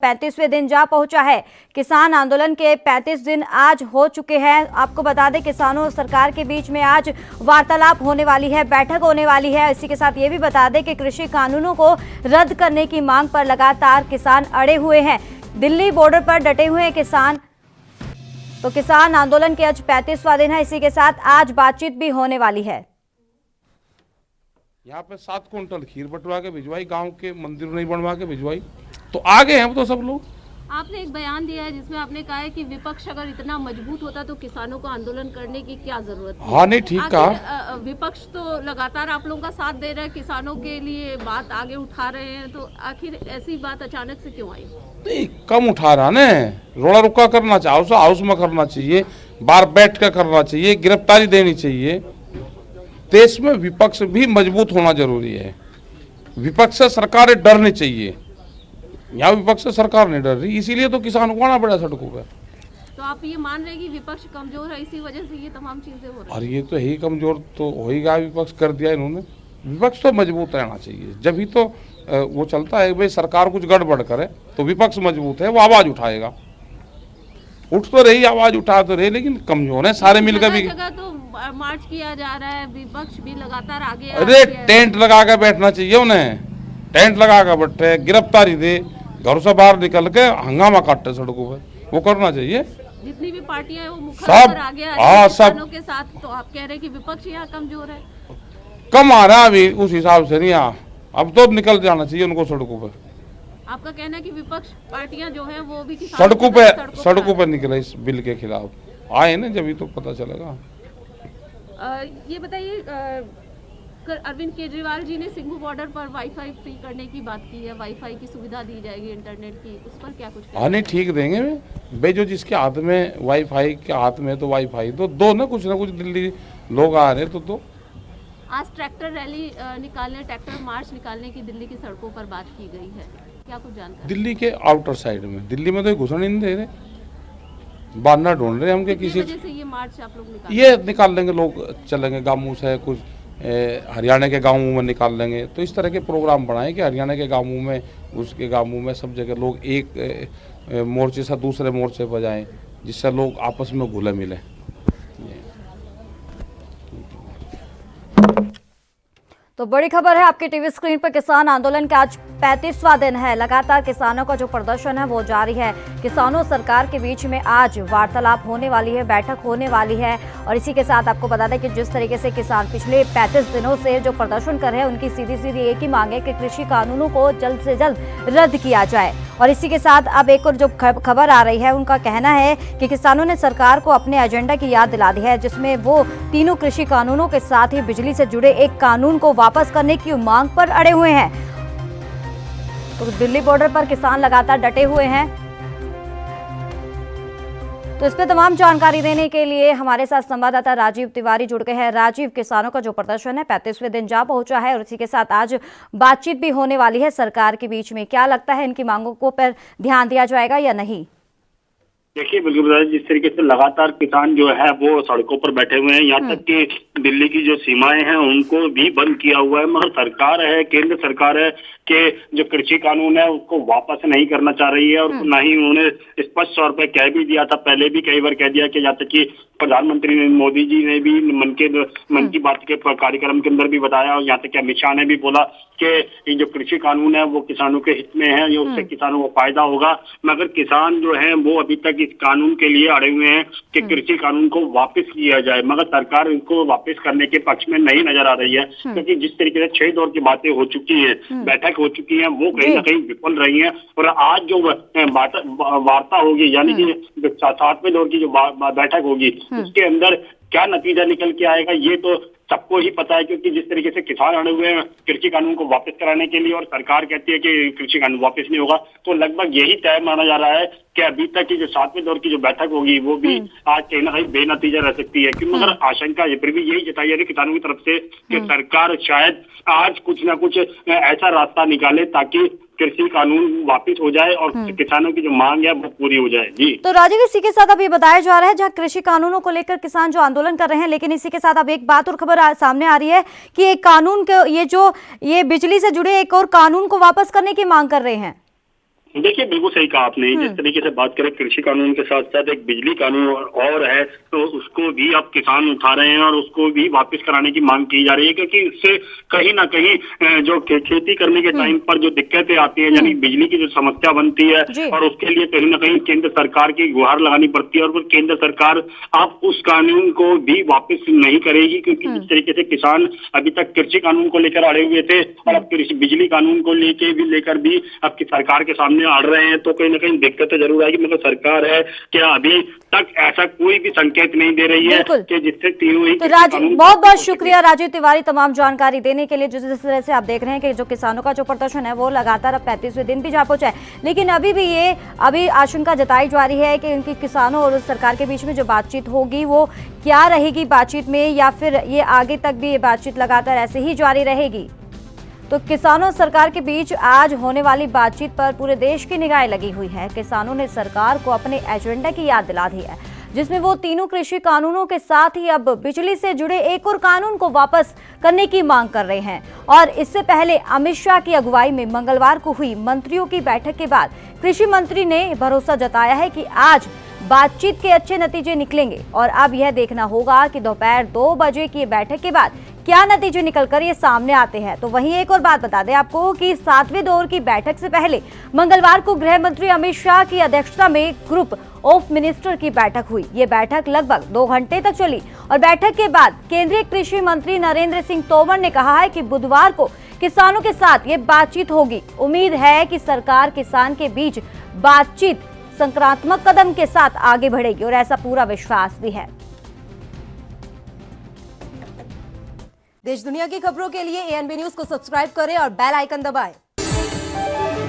35वें दिन जा पहुंचा है। किसान आंदोलन के 35 दिन आज हो चुके हैं। आपको बता दें किसानों और सरकार के बीच में आज वार्तालाप होने वाली है, बैठक होने वाली है। इसी के साथ ये भी बता दें कि कृषि कानूनों को रद्द करने की मांग पर लगातार किसान अड़े हुए हैं। दिल्ली बॉर्डर पर डटे हुए हैं किसान। तो किसान आंदोलन के आज 35वां दिन है। इसी के साथ आज बातचीत भी होने वाली है। यहाँ पे 7 कुंटल खीर बंटवा के भिजवाई, गांव के मंदिर नहीं बनवा के भिजवाई, तो आगे हैं तो सब लोग। आपने एक बयान दिया है जिसमें आपने कहा है कि विपक्ष अगर इतना मजबूत होता तो किसानों को आंदोलन करने की क्या जरूरत थी। हाँ नहीं ठीक कहा। विपक्ष तो लगातार आप लोगों का साथ दे रहा है, किसानों के लिए बात आगे उठा रहे हैं, तो आखिर ऐसी बात अचानक से क्यों आई? नहीं कम उठा रहा ना, रोड़ा रुका करना चाहिए, हाउस में करना चाहिए, बाहर बैठ कर करना चाहिए, गिरफ्तारी देनी चाहिए। देश में विपक्ष भी मजबूत होना जरूरी है। विपक्ष से सरकारें डरनी चाहिए। यहाँ विपक्ष से सरकार नहीं डर रही, इसीलिए तो किसान को आना पड़ा सड़कों पर। तो आप ये मान रहे हैं कि विपक्ष कमजोर है, इसी वजह से ये तमाम चीजें हो रही हैं? और ये तो ही कमजोर तो हो ही गया, विपक्ष कर दिया इन्होंने। विपक्ष तो मजबूत रहना चाहिए, जब ही तो वो चलता है। भाई सरकार कुछ गड़बड़ करे तो विपक्ष मजबूत है, वो आवाज उठाएगा। उठ तो रही, आवाज उठा तो रही, लेकिन कमजोर है सारे मिलकर भी। जगह तो मार्च किया जा रहा है, विपक्ष भी लगातार आगे। अरे टेंट लगा कर बैठना चाहिए उन्हें, टेंट लगा कर बैठे, गिरफ्तारी दे, घर से बाहर निकल के हंगामा काटते सड़कों पे, वो करना चाहिए। जितनी भी पार्टियां हैं वो मुखर सब होकर आगे आ रही हैं किसानों के साथ, तो आप कह रहे हैं कि विपक्ष यहाँ कमजोर है? कम आ रहा अभी, उस हिसाब से नहीं आ, अब तो निकल जाना चाहिए उनको सड़कों पे। आपका कहना है कि विपक्ष पार्टियां जो हैं वो भी सड़कों पे निकले इस बिल के खिलाफ, आए ना जब तो पता चलेगा। ये बताइए, अरविंद केजरीवाल जी ने सिंघू बॉर्डर पर वाईफाई फ्री करने की बात की है, वाईफाई की सुविधा दी जाएगी, इंटरनेट की, उस पर क्या कुछ? हाँ नहीं ठीक देंगे भाई, जो जिसके हाथ में वाईफाई के हाथ में तो वाईफाई तो दो ना, कुछ दिल्ली लोग आ रहे तो दो। आज ट्रैक्टर रैली निकालने, ट्रैक्टर मार्च निकालने की दिल्ली की सड़कों पर बात की गई है, क्या कुछ जानकारी? दिल्ली के आउटर साइड में, दिल्ली में तो घुसने नहीं दे रहे, बहाना ढूंढ रहे हमके किसी वजह से ये मार्च आप लोग ये निकाल लेंगे, लोग चलेंगे गाँवों से, कुछ हरियाणा के गाँवों में निकाल लेंगे। तो इस तरह के प्रोग्राम बनाए कि हरियाणा के गाँवों में, उसके गाँवों में, सब जगह लोग एक मोर्चे से दूसरे मोर्चे पर जाएं, जिससे लोग आपस में घुले मिले। तो बड़ी खबर है आपकी टीवी स्क्रीन पर, किसान आंदोलन का आज 35वां दिन है। लगातार किसानों का जो प्रदर्शन है वो जारी है। किसानों सरकार के बीच में आज वार्तालाप होने वाली है, बैठक होने वाली है। और इसी के साथ आपको बता दें कि जिस तरीके से किसान पिछले 35 दिनों से जो प्रदर्शन कर रहे हैं, उनकी सीधी सीधी एक ही मांग है कि कृषि कानूनों को जल्द से जल्द रद्द किया जाए। और इसी के साथ अब एक और जो खबर आ रही है, उनका कहना है कि किसानों ने सरकार को अपने एजेंडा की याद दिला दी है, जिसमें वो तीनों कृषि कानूनों के साथ ही बिजली से जुड़े एक कानून को वापस करने की मांग पर अड़े हुए हैं। तो दिल्ली बॉर्डर पर किसान लगातार डटे हुए हैं। तो इस पर तमाम जानकारी देने के लिए हमारे साथ संवाददाता राजीव तिवारी जुड़ गए हैं। राजीव, किसानों का जो प्रदर्शन है 35वें दिन जा पहुंचा है और इसी के साथ आज बातचीत भी होने वाली है सरकार के बीच में, क्या लगता है इनकी मांगों को पर ध्यान दिया जाएगा या नहीं? देखिए बिल्कुल, जिस तरीके से लगातार किसान जो है वो सड़कों पर बैठे हुए हैं, यहाँ तक कि दिल्ली की जो सीमाएं हैं उनको भी बंद किया हुआ है, मगर सरकार है, केंद्र सरकार है कि जो कृषि कानून है उसको वापस नहीं करना चाह रही है। और ना ही उन्होंने स्पष्ट तौर पर कह भी दिया था, पहले भी कई बार कह दिया कि यहाँ तक कि प्रधानमंत्री मोदी जी ने भी मन की बात के कार्यक्रम के अंदर भी बताया, और यहाँ तक कि अमित शाह ने भी बोला कि जो कृषि कानून है वो किसानों के हित में है, ये उससे किसानों को फायदा होगा। मगर किसान जो है वो अभी तक इस कानून के लिए अड़े हुए हैं कि कृषि कानून को वापस किया जाए, मगर सरकार इनको वापस करने के पक्ष में नहीं नजर आ रही है। क्योंकि जिस तरीके से 6 दौर की बातें हो चुकी है, बैठक हो चुकी है, वो कहीं ना कहीं विफल रही है। और आज जो वार्ता होगी, यानी कि 7वें दौर की जो बैठक होगी, उसके अंदर क्या नतीजा निकल के आएगा ये तो सबको ही पता है। क्योंकि जिस तरीके से किसान अड़े हुए हैं कृषि कानून को वापस कराने के लिए और सरकार कहती है कि कृषि कानून वापस नहीं होगा, तो लगभग यही तय माना जा रहा है कि अभी तक की जो 7वें दौर की जो बैठक होगी वो भी आज कहीं ना कहीं बेनतीजा रह सकती है। क्योंकि मगर आशंका ये फिर भी यही जताई जा रही है किसानों की तरफ से कि सरकार शायद आज कुछ ना कुछ ऐसा रास्ता निकाले ताकि कृषि कानून वापस हो जाए और किसानों की जो मांग है वो पूरी हो जाए। जी तो राजीव, इसी के साथ अब ये बताया जा रहा है जहां कृषि कानूनों को लेकर किसान जो आंदोलन कर रहे हैं, लेकिन इसी के साथ अब एक बात और खबर सामने आ रही है कि एक कानून के ये बिजली से जुड़े एक और कानून को वापस करने की मांग कर रहे हैं। देखिए, बिल्कुल सही कहा आपने। जिस तरीके से बात करें कृषि कानून के साथ साथ एक बिजली कानून और है, तो उसको भी अब किसान उठा रहे हैं और उसको भी वापस कराने की मांग की जा रही है, क्योंकि इससे कहीं ना कहीं जो खेती करने के टाइम पर जो दिक्कतें आती है, यानी बिजली की जो समस्या बनती है, जी। और उसके लिए कहीं ना कहीं केंद्र सरकार की गुहार लगानी पड़ती है, और फिर केंद्र सरकार अब उस कानून को भी वापस नहीं करेगी, क्योंकि जिस तरीके से किसान अभी तक कृषि कानून को लेकर अड़े हुए थे और अब कृषि बिजली कानून को लेकर भी अब की सरकार के सामने अड़ रहे हैं, तो कहीं ना कहीं दिक्कतें जरूर आएगी। मगर सरकार है क्या अभी तक ऐसा कोई भी संकेत नहीं दे रही है बिल्कुल। कि जिससे तीनों ही तो राजीव, बहुत बहुत शुक्रिया राजीव तिवारी तमाम जानकारी देने के लिए। जिस तरह से आप देख रहे हैं कि जो किसानों का जो प्रदर्शन है वो लगातार अब 35वें दिन भी जा पहुंचा है, लेकिन अभी आशंका जताई जा रही है कि उनकी किसानों और सरकार के बीच में जो बातचीत होगी वो क्या रहेगी बातचीत में, या फिर ये आगे तक भी ये बातचीत लगातार ऐसे ही जारी रहेगी। तो किसानों और सरकार के बीच आज होने वाली बातचीत पर पूरे देश की निगाहें लगी हुई है। किसानों ने सरकार को अपने एजेंडा की याद दिला दी है, जिसमें वो तीनों कृषि कानूनों के साथ ही अब बिजली से जुड़े एक और कानून को वापस करने की मांग कर रहे हैं। और इससे पहले अमित शाह की अगुवाई में मंगलवार को हुई मंत्रियों की बैठक के बाद कृषि मंत्री ने भरोसा जताया है कि आज बातचीत के अच्छे नतीजे निकलेंगे। और अब यह देखना होगा कि दोपहर 2 बजे की बैठक के बाद क्या नतीजे निकलकर ये सामने आते हैं। तो वहीं एक और बात बता दें आपको कि 7वें दौर की बैठक से पहले मंगलवार को गृह मंत्री अमित शाह की अध्यक्षता में ग्रुप ऑफ मिनिस्टर की बैठक हुई। ये बैठक लगभग 2 घंटे तक चली और बैठक के बाद केंद्रीय कृषि मंत्री नरेंद्र सिंह तोमर ने कहा है कि बुधवार को किसानों के साथ ये बातचीत होगी। उम्मीद है कि सरकार किसान के बीच बातचीत सकारात्मक कदम के साथ आगे बढ़ेगी और ऐसा पूरा विश्वास भी है। देश दुनिया की खबरों के लिए ANB न्यूज को सब्सक्राइब करें और बेल आइकन दबाएं।